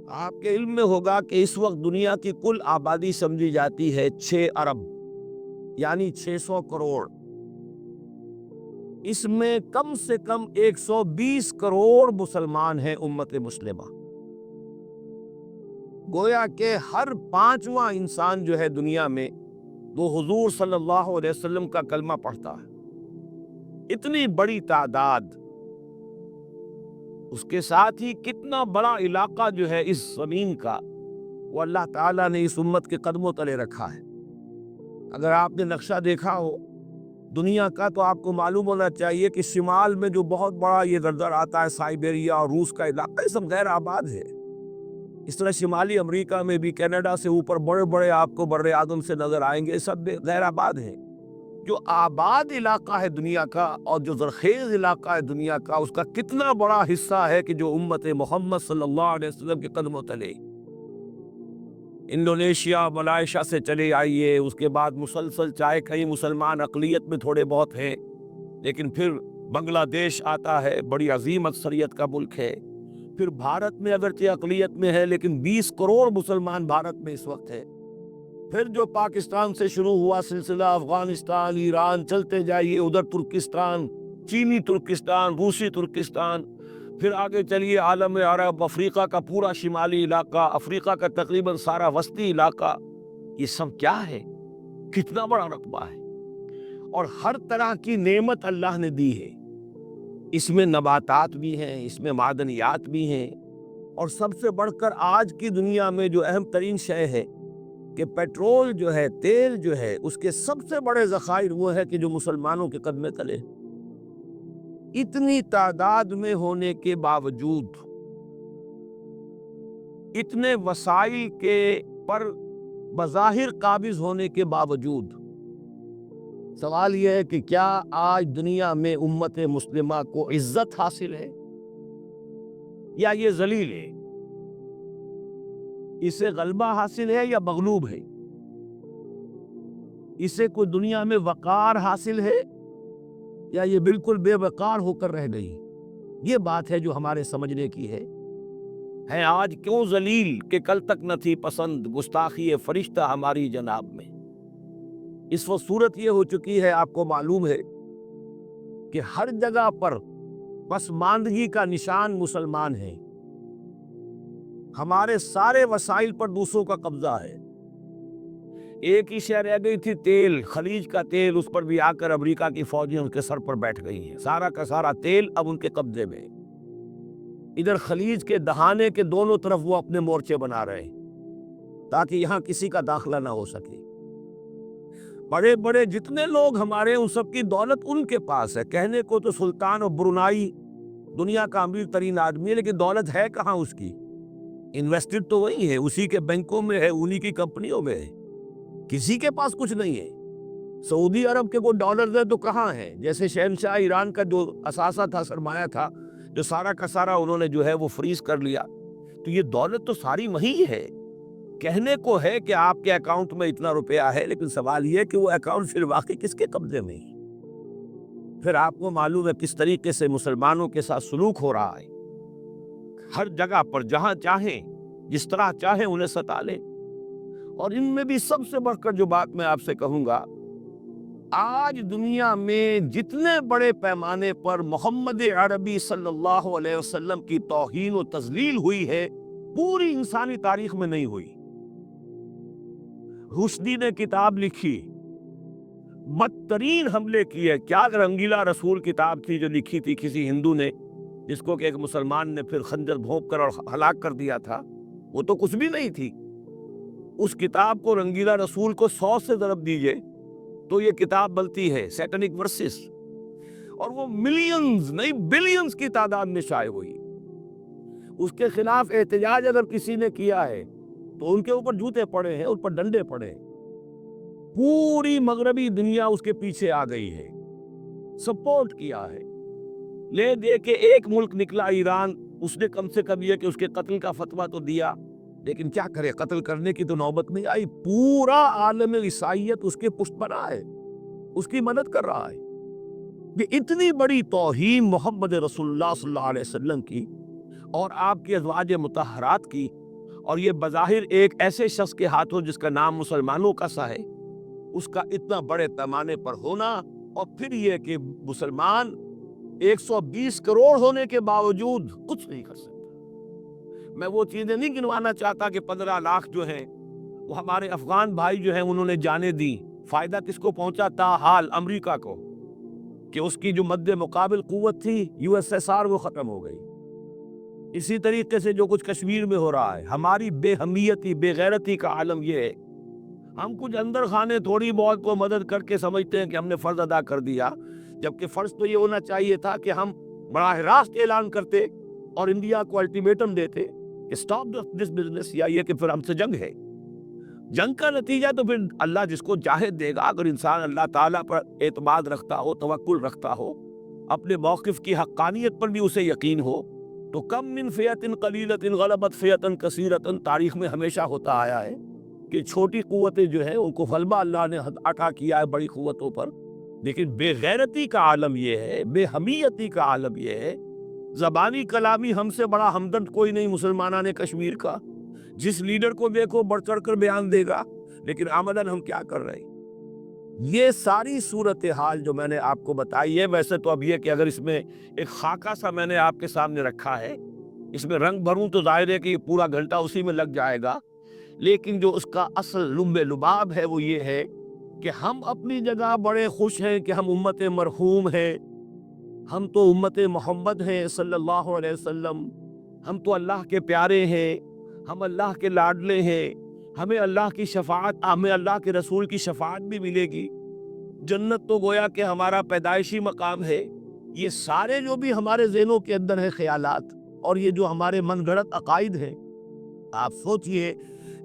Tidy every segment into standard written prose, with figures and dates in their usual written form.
آپ کے علم میں ہوگا کہ اس وقت دنیا کی کل آبادی سمجھی جاتی ہے 6 ارب یعنی 600 کروڑ۔ اس میں کم سے کم 120 کروڑ مسلمان ہیں امت مسلمہ۔ گویا کہ ہر 5واں انسان جو ہے دنیا میں وہ حضور صلی اللہ علیہ وسلم کا کلمہ پڑھتا ہے۔ اتنی بڑی تعداد، اس کے ساتھ ہی کتنا بڑا علاقہ جو ہے اس زمین کا وہ اللہ تعالیٰ نے اس امت کے قدموں تلے رکھا ہے۔ اگر آپ نے نقشہ دیکھا ہو دنیا کا تو آپ کو معلوم ہونا چاہیے کہ شمال میں جو بہت بڑا یہ درزر آتا ہے سائبیریا اور روس کا علاقہ، یہ سب غیر آباد ہے۔ اس طرح شمالی امریکہ میں بھی کینیڈا سے اوپر بڑے بڑے آپ کو بر اعظم سے نظر آئیں گے، سب غیر آباد ہیں۔ جو آباد علاقہ ہے دنیا کا اور جو زرخیز علاقہ ہے دنیا کا، اس کا کتنا بڑا حصہ ہے کہ جو امت محمد صلی اللہ علیہ وسلم کے قدموں تلے۔ انڈونیشیا، ملائیشیا سے چلے آئیے، اس کے بعد مسلسل چاہے کہیں مسلمان اقلیت میں تھوڑے بہت ہیں، لیکن پھر بنگلہ دیش آتا ہے، بڑی عظیم اکثریت کا ملک ہے۔ پھر بھارت میں اگرچہ اقلیت میں ہے لیکن 20 کروڑ مسلمان بھارت میں اس وقت ہے۔ پھر جو پاکستان سے شروع ہوا سلسلہ، افغانستان، ایران، چلتے جائیے ادھر ترکستان، چینی ترکستان، روسی ترکستان، پھر آگے چلیے عالم عرب، افریقہ کا پورا شمالی علاقہ، افریقہ کا تقریباً سارا وسطی علاقہ، یہ سب کیا ہے؟ کتنا بڑا رقبہ ہے، اور ہر طرح کی نعمت اللہ نے دی ہے۔ اس میں نباتات بھی ہیں، اس میں معدنیات بھی ہیں، اور سب سے بڑھ کر آج کی دنیا میں جو اہم ترین شے ہے کہ پیٹرول جو ہے، تیل جو ہے، اس کے سب سے بڑے ذخائر وہ ہے کہ جو مسلمانوں کے قدمے تلے۔ اتنی تعداد میں ہونے کے باوجود، اتنے وسائل کے پر بظاہر قابض ہونے کے باوجود، سوال یہ ہے کہ کیا آج دنیا میں امت مسلمہ کو عزت حاصل ہے یا یہ ذلیل ہے؟ اسے غلبہ حاصل ہے یا مغلوب ہے؟ اسے کوئی دنیا میں وقار حاصل ہے یا یہ بالکل بے وقار ہو کر رہ گئی؟ یہ بات ہے جو ہمارے سمجھنے کی ہے۔ آج کیوں ذلیل کہ کل تک نہ تھی پسند گستاخی فرشتہ ہماری جناب میں۔ اس وقت صورت یہ ہو چکی ہے، آپ کو معلوم ہے کہ ہر جگہ پر پسماندگی کا نشان مسلمان ہیں۔ ہمارے سارے وسائل پر دوسروں کا قبضہ ہے۔ ایک ہی شے رہ گئی تھی، تیل، خلیج کا تیل، اس پر بھی آ کر امریکہ کی فوجیں ان کے سر پر بیٹھ گئی ہیں۔ سارا کا سارا تیل اب ان کے قبضے میں۔ ادھر خلیج کے دہانے کے دونوں طرف وہ اپنے مورچے بنا رہے ہیں تاکہ یہاں کسی کا داخلہ نہ ہو سکے۔ بڑے بڑے جتنے لوگ ہمارے، ان سب کی دولت ان کے پاس ہے۔ کہنے کو تو سلطان اور برونائی دنیا کا امیر ترین آدمی ہے، لیکن دولت ہے کہاں اس کی؟ انویسٹڈ تو وہی ہے، اسی کے بینکوں میں ہے، انہی کی کمپنیوں میں ہے، کسی کے پاس کچھ نہیں ہے۔ سعودی عرب کے کوئی ڈالرز ہے تو کہاں ہے؟ جیسے شہنشاہ ایران کا جو اثاثہ تھا، سرمایہ تھا، جو سارا کا سارا انہوں نے جو ہے وہ فریز کر لیا۔ تو یہ دولت تو ساری وہی ہے۔ کہنے کو ہے کہ آپ کے اکاؤنٹ میں اتنا روپیہ ہے، لیکن سوال یہ ہے کہ وہ اکاؤنٹ پھر واقعی کس کے قبضے میں ہے؟ پھر آپ کو معلوم ہے کس طریقے سے مسلمانوں کے ساتھ سلوک ہو رہا ہے۔ ہر جگہ پر جہاں چاہیں، جس طرح چاہیں انہیں ستا لیں۔ اور ان میں بھی سب سے بڑھ کر جو بات میں آپ سے کہوں گا، آج دنیا میں جتنے بڑے پیمانے پر محمد عربی صلی اللہ علیہ وسلم کی توہین و تذلیل ہوئی ہے، پوری انسانی تاریخ میں نہیں ہوئی۔ رشدی نے کتاب لکھی، بدترین حملے کیے۔ کیا رنگیلا رسول کتاب تھی جو لکھی تھی کسی ہندو نے، جس کو کہ ایک مسلمان نے پھر خنجر بھونک کر اور ہلاک کر دیا تھا۔ وہ تو کچھ بھی نہیں تھی۔ اس کتاب کو رنگیلا رسول کو 100 سے ضرب دیجئے تو یہ کتاب بنتی ہے، سیٹنک ورسز، اور وہ ملینز نہیں بلینز کی تعداد میں شائع ہوئی۔ اس کے خلاف احتجاج اگر کسی نے کیا ہے تو ان کے اوپر جوتے پڑے ہیں، ان پر ڈنڈے پڑے ہیں۔ پوری مغربی دنیا اس کے پیچھے آ گئی ہے، سپورٹ کیا ہے۔ لے دے کے ایک ملک نکلا ایران، اس نے کم سے کم یہ کہ اس کے قتل کا فتویٰ تو دیا، لیکن کیا کرے، قتل کرنے کی تو نوبت نہیں آئی۔ پورا عالم عیسائیت اس کے پشت بنا ہے، اس کی مدد کر رہا ہے۔ یہ اتنی بڑی توہین محمد رسول اللہ صلی اللہ علیہ وسلم کی اور آپ کی ازواج مطہرات کی، اور یہ بظاہر ایک ایسے شخص کے ہاتھوں جس کا نام مسلمانوں کا سا ہے، اس کا اتنا بڑے پیمانے پر ہونا، اور پھر یہ کہ مسلمان 120 کروڑ ہونے کے باوجود کچھ نہیں کر سکتا۔ میں وہ چیزیں نہیں گنوانا چاہتا کہ 15 لاکھ جو ہیں وہ ہمارے افغان بھائی جو ہیں انہوں نے جانیں دی، فائدہ کس کو پہنچا؟ تاحال امریکہ کو، کہ اس کی جو مد مقابل قوت تھی USSR وہ ختم ہو گئی۔ اسی طریقے سے جو کچھ کشمیر میں ہو رہا ہے، ہماری بے ہمیتی، بے غیرتی کا عالم یہ ہے، ہم کچھ اندر خانے تھوڑی بہت کو مدد کر کے سمجھتے ہیں کہ ہم نے فرض ادا کر دیا، جبکہ فرض تو یہ ہونا چاہیے تھا کہ ہم براہ راست اعلان کرتے اور انڈیا کو الٹیمیٹم دیتے کہ سٹاپ دس بزنس، یا یہ کہ پھر ہم سے جنگ ہے۔ جنگ کا نتیجہ تو پھر اللہ جس کو چاہے دے گا۔ اگر انسان اللہ تعالیٰ پر اعتماد رکھتا ہو، توکل رکھتا ہو، اپنے موقف کی حقانیت پر بھی اسے یقین ہو، تو کم من فئۃ قلیلۃ غلبت فئۃ کثیرۃ، تاریخ میں ہمیشہ ہوتا آیا ہے کہ چھوٹی قوتیں جو ہیں ان کو غلبہ اللہ نے عطا کیا ہے بڑی قوتوں پر۔ لیکن بے غیرتی کا عالم یہ ہے، بے حمیتی کا عالم یہ ہے، زبانی کلامی ہم سے بڑا ہمدرد کوئی نہیں مسلمانان کشمیر کا، جس لیڈر کو دیکھو بڑھ چڑھ کر بیان دے گا، لیکن عملاً ہم کیا کر رہے ہیں؟ یہ ساری صورتحال جو میں نے آپ کو بتائی ہے، ویسے تو اب یہ کہ اگر اس میں ایک خاکہ سا میں نے آپ کے سامنے رکھا ہے، اس میں رنگ بھروں تو ظاہر ہے کہ یہ پورا گھنٹہ اسی میں لگ جائے گا، لیکن جو اس کا اصل لب لباب ہے وہ یہ ہے کہ ہم اپنی جگہ بڑے خوش ہیں کہ ہم امت مرحوم ہیں، ہم تو امت محمد ہیں صلی اللہ علیہ وسلم، ہم تو اللہ کے پیارے ہیں، ہم اللہ کے لاڈلے ہیں، ہمیں اللہ کی شفاعت، ہمیں اللہ کے رسول کی شفاعت بھی ملے گی، جنت تو گویا کہ ہمارا پیدائشی مقام ہے۔ یہ سارے جو بھی ہمارے ذہنوں کے اندر ہیں خیالات، اور یہ جو ہمارے من گھڑت عقائد ہیں، آپ سوچئے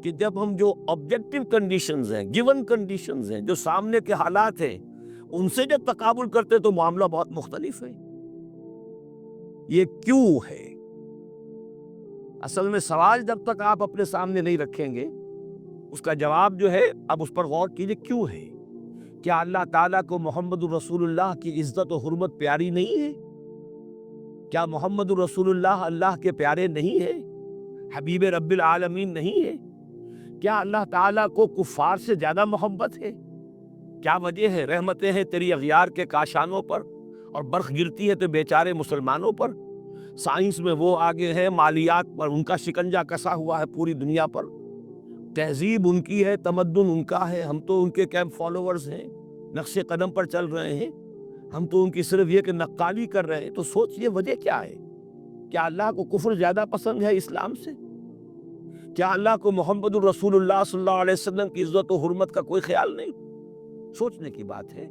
کہ جب ہم جو آبجیکٹیو کنڈیشنز ہیں، گیون کنڈیشنز ہیں، جو سامنے کے حالات ہیں، ان سے جب تقابل کرتے تو معاملہ بہت مختلف ہے۔ یہ کیوں ہے؟ اصل میں سوال جب تک آپ اپنے سامنے نہیں رکھیں گے، اس کا جواب جو ہے، اب اس پر غور کیجئے، کیوں ہے؟ کیا اللہ تعالیٰ کو محمد الرسول اللہ کی عزت و حرمت پیاری نہیں ہے؟ کیا محمد الرسول اللہ اللہ کے پیارے نہیں ہے؟ حبیب رب العالمین نہیں ہے؟ کیا اللہ تعالیٰ کو کفار سے زیادہ محبت ہے؟ کیا وجہ ہے؟ رحمتیں ہیں تیری اغیار کے کاشانوں پر، اور برق گرتی ہے تو بیچارے مسلمانوں پر۔ سائنس میں وہ آگے ہے، مالیات پر ان کا شکنجہ کسا ہوا ہے پوری دنیا پر، تہذیب ان کی ہے، تمدن ان کا ہے، ہم تو ان کے کیمپ فالوورز ہیں، نقش قدم پر چل رہے ہیں، ہم تو ان کی صرف یہ کہ نقالی کر رہے ہیں۔ تو سوچئے وجہ کیا ہے؟ کیا اللہ کو کفر زیادہ پسند ہے اسلام سے؟ کیا اللہ کو محمد الرسول اللہ صلی اللہ علیہ وسلم کی عزت و حرمت کا کوئی خیال نہیں؟ سوچنے کی بات ہے۔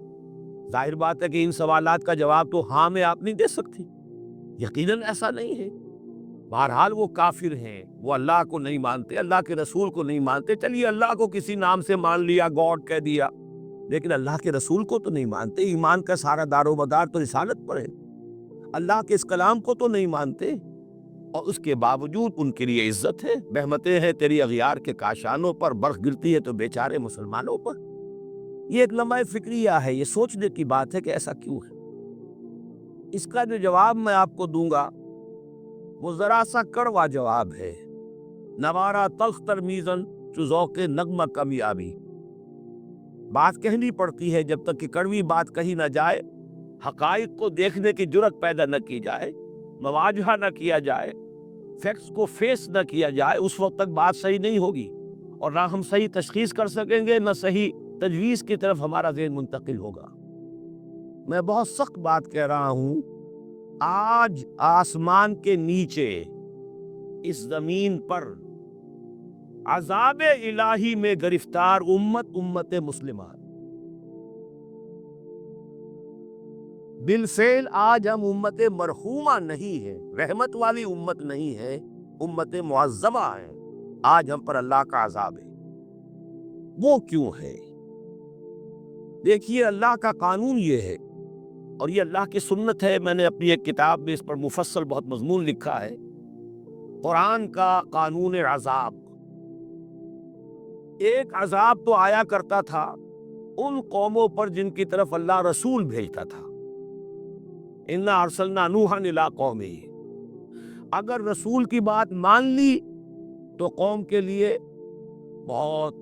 ظاہر بات ہے کہ ان سوالات کا جواب تو ہاں میں آپ نہیں دے سکتی، یقیناً ایسا نہیں ہے۔ بہرحال وہ کافر ہیں، وہ اللہ کو نہیں مانتے، اللہ کے رسول کو نہیں مانتے، چلیے اللہ کو کسی نام سے مان لیا، گاڈ کہہ دیا، لیکن اللہ کے رسول کو تو نہیں مانتے۔ ایمان کا سارا دار و مدار تو رسالت پر ہے، اللہ کے اس کلام کو تو نہیں مانتے، اور اس کے باوجود ان کے لیے عزت ہے، رحمتیں ہیں تیری اغیار کے کاشانوں پر، برق گرتی ہے تو بیچارے مسلمانوں پر۔ یہ ایک لمحہ فکریہ ہے، یہ سوچنے کی بات ہے کہ ایسا کیوں ہے۔ اس کا جو جواب میں آپ کو دوں گا وہ ذرا سا کڑوا جواب ہے، نوارا تلخ ترمیزن چو ذوق نغمہ کمیابی۔ بات کہنی پڑتی ہے، جب تک کہ کڑوی بات کہی نہ جائے، حقائق کو دیکھنے کی جرت پیدا نہ کی جائے، مواجہہ نہ کیا جائے، فیکٹس کو فیس نہ کیا جائے، اس وقت تک بات صحیح نہیں ہوگی، اور نہ ہم صحیح تشخیص کر سکیں گے، نہ صحیح تجویز کی طرف ہمارا ذہن منتقل ہوگا۔ میں بہت سخت بات کہہ رہا ہوں، آج آسمان کے نیچے اس زمین پر عذاب الہی میں گرفتار امت مسلمہ، بالفعل آج ہم امت مرحومہ نہیں ہے، رحمت والی امت نہیں ہے، امت معذبہ ہے، آج ہم پر اللہ کا عذاب ہے۔ وہ کیوں ہے؟ دیکھیے، اللہ کا قانون یہ ہے، اور یہ اللہ کی سنت ہے، میں نے اپنی ایک کتاب میں اس پر مفصل بہت مضمون لکھا ہے، قرآن کا قانون عذاب۔ ایک عذاب تو آیا کرتا تھا ان قوموں پر جن کی طرف اللہ رسول بھیجتا تھا، اِنَّا أَرْسَلْنَا نُوحًا إِلَىٰ قَوْمِهِ، اگر رسول کی بات مان لی تو قوم کے لیے بہت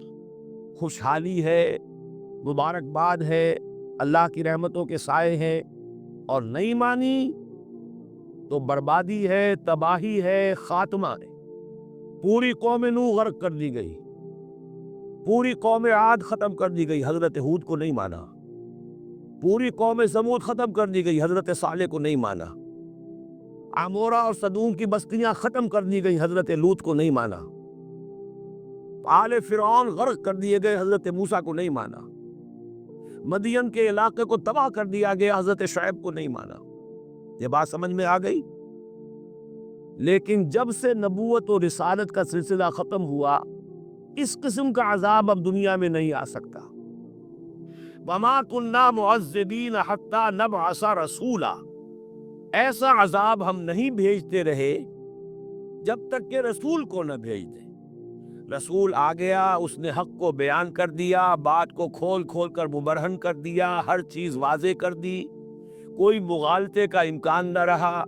خوشحالی ہے، مبارکباد ہے، اللہ کی رحمتوں کے سائے ہیں، اور نہیں مانی تو بربادی ہے، تباہی ہے، خاتمہ ہے۔ پوری قوم نوح غرق کر دی گئی، پوری قوم عاد ختم کر دی گئی، حضرت ہود کو نہیں مانا۔ پوری قوم سمود ختم کر دی گئی، حضرت صالح کو نہیں مانا۔ عمورہ اور صدوم کی بستیاں ختم کر دی گئی، حضرت لوط کو نہیں مانا۔ آل فرعون غرق کر دیے گئے، حضرت موسیٰ کو نہیں مانا۔ مدین کے علاقے کو تباہ کر دیا گیا، حضرت شعیب کو نہیں مانا۔ یہ بات سمجھ میں آ گئی؟ لیکن جب سے نبوت و رسالت کا سلسلہ ختم ہوا، اس قسم کا عذاب اب دنیا میں نہیں آ سکتا۔ وَمَا كُنَّا مُعَذِّبِينَ حَتَّى نَبْعَثَ رَسُولًا، ایسا عذاب ہم نہیں بھیجتے رہے جب تک کہ رسول کو نہ بھیج دیں۔ رسول آ گیا، اس نے حق کو بیان کر دیا، بات کو کھول کھول کر مبرہن کر دیا، ہر چیز واضح کر دی، کوئی مغالطے کا امکان نہ رہا۔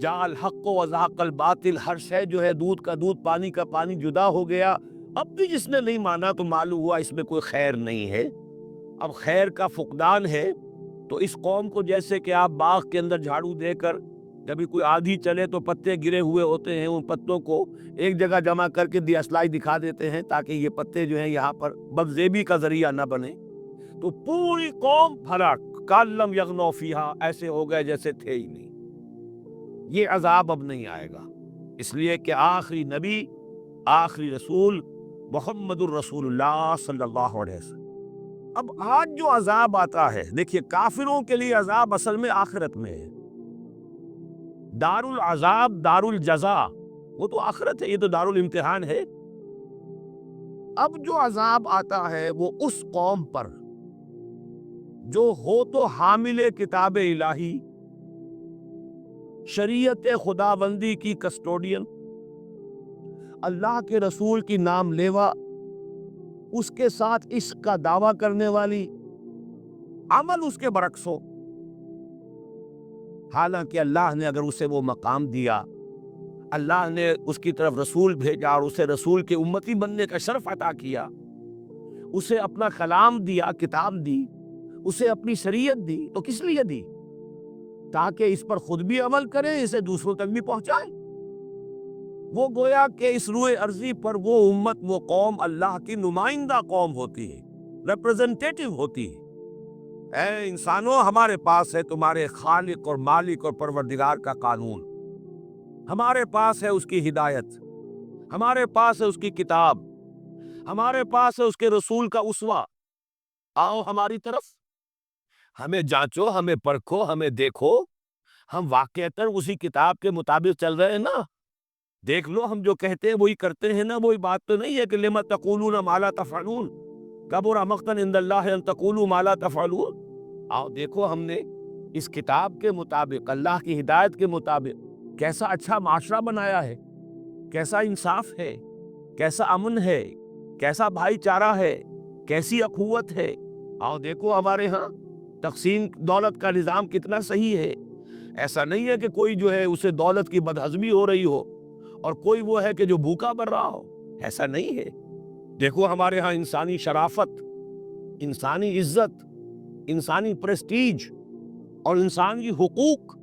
جاء الحق وزهق الباطل، ہر شے جو ہے دودھ کا دودھ، پانی کا پانی جدا ہو گیا۔ اب بھی جس نے نہیں مانا تو معلوم ہوا اس میں کوئی خیر نہیں ہے، اب خیر کا فقدان ہے۔ تو اس قوم کو جیسے کہ آپ باغ کے اندر جھاڑو دے کر جبھی کوئی آدھی چلے تو پتے گرے ہوئے ہوتے ہیں، ان پتوں کو ایک جگہ جمع کر کے دیاسلائی دکھا دیتے ہیں تاکہ یہ پتے جو ہیں یہاں پر بدزیبی کا ذریعہ نہ بنے، تو پوری قوم بھلا کالم یغنوا فیہا، ایسے ہو گئے جیسے تھے ہی نہیں۔ یہ عذاب اب نہیں آئے گا، اس لیے کہ آخری نبی، آخری رسول محمد الرسول اللہ صلی اللہ علیہ وسلم۔ اب آج جو عذاب آتا ہے، دیکھیے کافروں کے لیے عذاب اصل میں آخرت میں ہے۔ دار العذاب دار الجزا، وہ تو آخرت ہے، یہ تو دار الامتحان ہے۔ اب جو عذاب آتا ہے وہ اس قوم پر جو ہو تو حامل کتاب الہی، شریعت خداوندی کی کسٹوڈین، اللہ کے رسول کی نام لیوا، اس کے ساتھ عشق کا دعویٰ کرنے والی، عمل اس کے برعکس ہو۔ حالانکہ اللہ نے اگر اسے وہ مقام دیا، اللہ نے اس کی طرف رسول بھیجا اور اسے رسول کے امتی بننے کا شرف عطا کیا، اسے اپنا کلام دیا، کتاب دی، اسے اپنی شریعت دی، تو کس لیے دی؟ تاکہ اس پر خود بھی عمل کرے، اسے دوسروں تک بھی پہنچائے۔ وہ گویا کہ اس روئے ارضی پر وہ امت، وہ قوم اللہ کی نمائندہ قوم ہوتی ہے، ریپرزنٹیٹیو ہوتی ہے۔ اے انسانوں، ہمارے پاس ہے تمہارے خالق اور مالک اور پروردگار کا قانون، ہمارے پاس ہے اس کی ہدایت، ہمارے پاس ہے اس کی کتاب، ہمارے پاس ہے اس کے رسول کا اسوہ۔ آؤ ہماری طرف، ہمیں جانچو، ہمیں پرکھو، ہمیں دیکھو، ہم واقعتاً اسی کتاب کے مطابق چل رہے ہیں نا؟ دیکھ لو، ہم جو کہتے ہیں وہی کرتے ہیں نا؟ وہی بات تو نہیں ہے کہ لِمَ تَقُولُونَ مَا لَا تَفْعَلُونَ کَبُرَ مَقْتًا عِندَ اللَّهِ أَن تَقُولُوا مَا لَا تَفْعَلُونَ۔ آؤ دیکھو، ہم نے اس کتاب کے مطابق، اللہ کی ہدایت کے مطابق کیسا اچھا معاشرہ بنایا ہے، کیسا انصاف ہے، کیسا امن ہے، کیسا بھائی چارہ ہے، کیسی اخوت ہے۔ آؤ دیکھو ہمارے ہاں تقسیم دولت کا نظام کتنا صحیح ہے۔ ایسا نہیں ہے کہ کوئی جو ہے اسے دولت کی بدہضمی ہو رہی ہو اور کوئی وہ ہے کہ جو بھوکا مر رہا ہو، ایسا نہیں ہے۔ دیکھو ہمارے ہاں انسانی شرافت، انسانی عزت، انسانی پریسٹیج اور انسانی حقوق